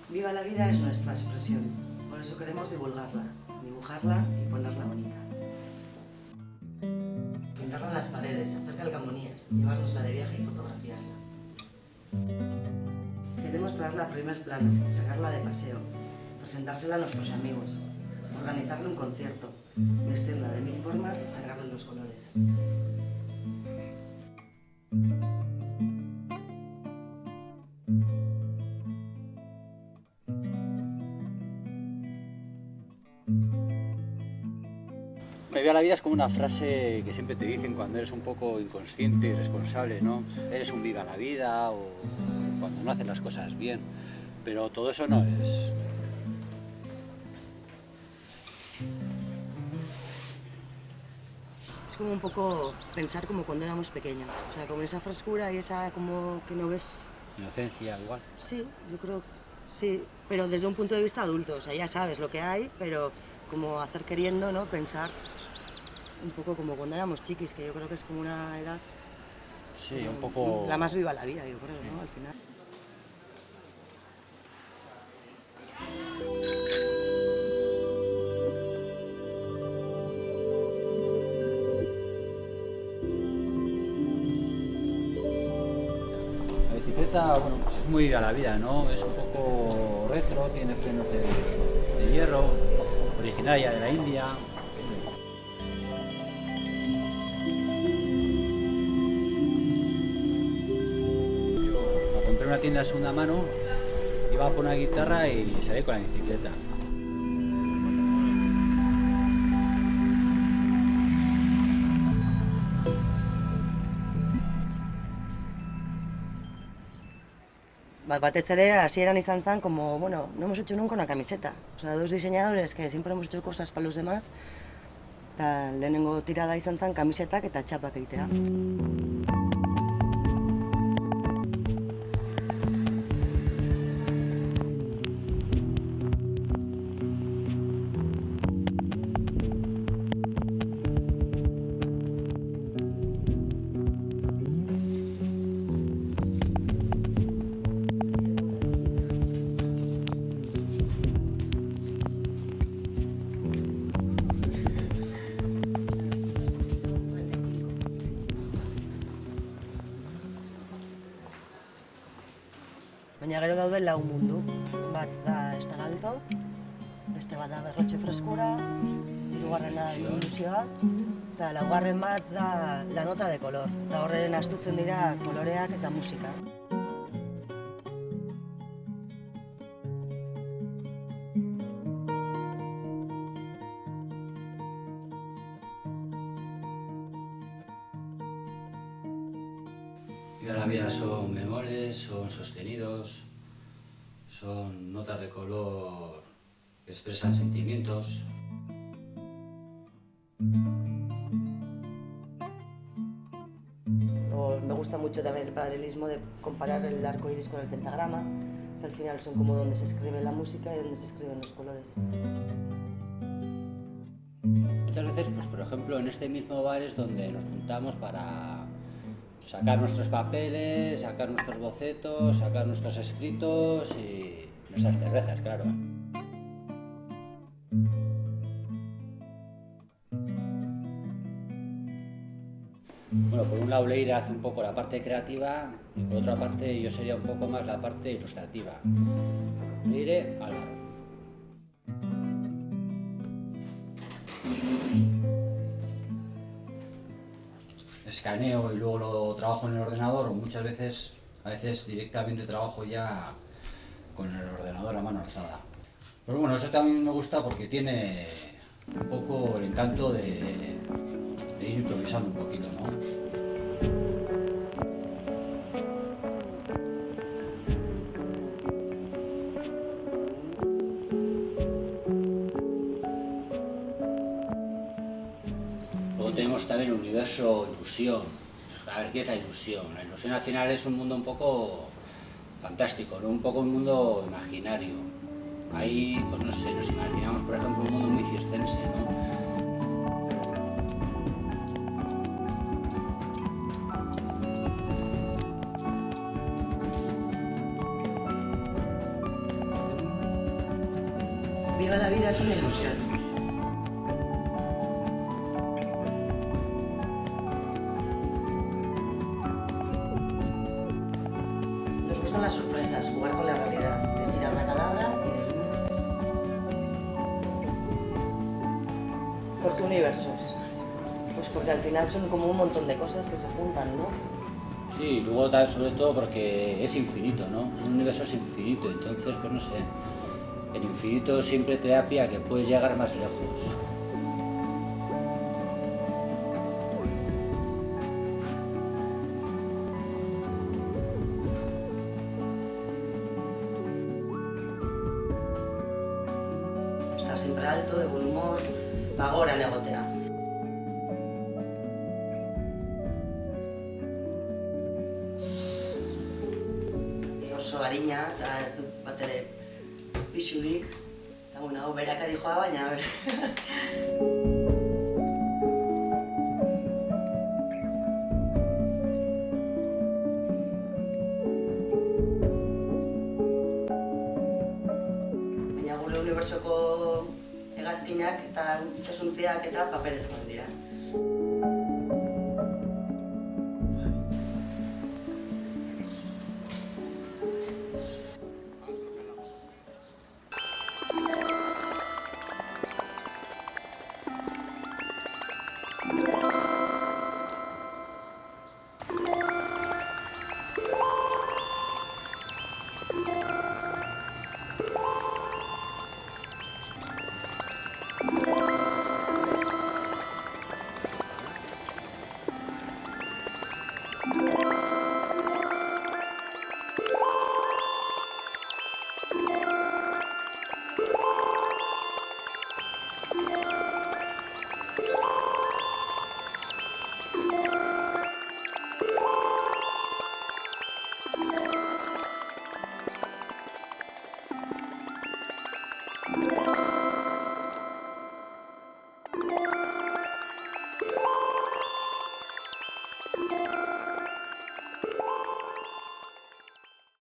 Viva la vida es nuestra expresión, por eso queremos divulgarla, dibujarla y ponerla bonita. Pintarla en las paredes, hacer calcamonías, llevárnosla de viaje y fotografiarla. Queremos traerla a primer plano, sacarla de paseo, presentársela a nuestros amigos, organizarle un concierto, vestirla de 1000 formas y sacarle los colores. Viva la vida es como una frase que siempre te dicen cuando eres un poco inconsciente y irresponsable, ¿no? Eres un viva la vida o cuando no haces las cosas bien, pero todo eso no es. Es como un poco pensar como cuando éramos pequeños, o sea, como esa frescura y esa como que no ves... Inocencia, igual. Sí, yo creo, sí, pero desde un punto de vista adulto, o sea, ya sabes lo que hay, pero como hacer queriendo, ¿no? Pensar un poco como cuando éramos chiquis, que yo creo que es como una edad... Sí, un poco... La más viva la vida, yo creo, ¿no? Al final. La bicicleta, bueno, pues es muy a la vida, ¿no? Es un poco retro, tiene frenos de hierro, originaria de la India. La compré en una tienda de segunda mano, iba a por una guitarra y salí con la bicicleta. Batez ere, hasieran izan zen como, bueno, no hemos hecho nunca una camiseta. O sea, dos diseñadores que siempre hemos hecho cosas para los demás, eta lehenengo tirada izan zen kamisetak eta txapak egitea. Baina gero daude lau mundu. Bat da Estaralto, beste bat da Berrotxe Freskura, hirugarrena ilusioa, eta laugarren bat da La Nota de Color. Eta horren astutzen dira koloreak eta musika. Viva la vida son bemoles, son sostenidos, son notas de color que expresan sentimientos. Me gusta mucho también el paralelismo de comparar el arco iris con el pentagrama, que al final son como donde se escribe la música y donde se escriben los colores. Muchas veces, pues por ejemplo, en este mismo bar es donde nos juntamos para sacar nuestros papeles, sacar nuestros bocetos, sacar nuestros escritos y nuestras cervezas, claro. Bueno, por un lado Leire hace un poco la parte creativa y por otra parte yo sería un poco más la parte ilustrativa. Leire, Álvaro. Escaneo y luego lo trabajo en el ordenador, o muchas veces, a veces directamente trabajo ya con el ordenador a mano alzada. Pero bueno, eso también me gusta porque tiene un poco el encanto de ir improvisando un poquito, ¿no? Luego tenemos también el universo ilusión. A ver, ¿qué es la ilusión? La ilusión al final es un mundo un poco fantástico, ¿no? Un poco un mundo imaginario. Ahí, pues no sé, nos imaginamos, por ejemplo, un mundo muy circense, ¿no? definitiva la vida es una ilusión. Nos gustan las sorpresas, jugar con la realidad, de tirar la palabra y de seguir. ¿Por qué universos? Pues porque al final son como un montón de cosas que se juntan, ¿no? Sí, luego sobre todo porque es infinito, ¿no? Un universo es infinito, entonces, pues no sé, el infinito siempre te da pie a que puedes llegar más lejos. Estar siempre alto, de buen humor, pagoran egotea. Oso harina, eta ez dut bat ere pixurik. Eta bueno, berak adijoa, baina baina gure unibertsoko hegazkinak eta itsasontziak eta paperezkoak dira.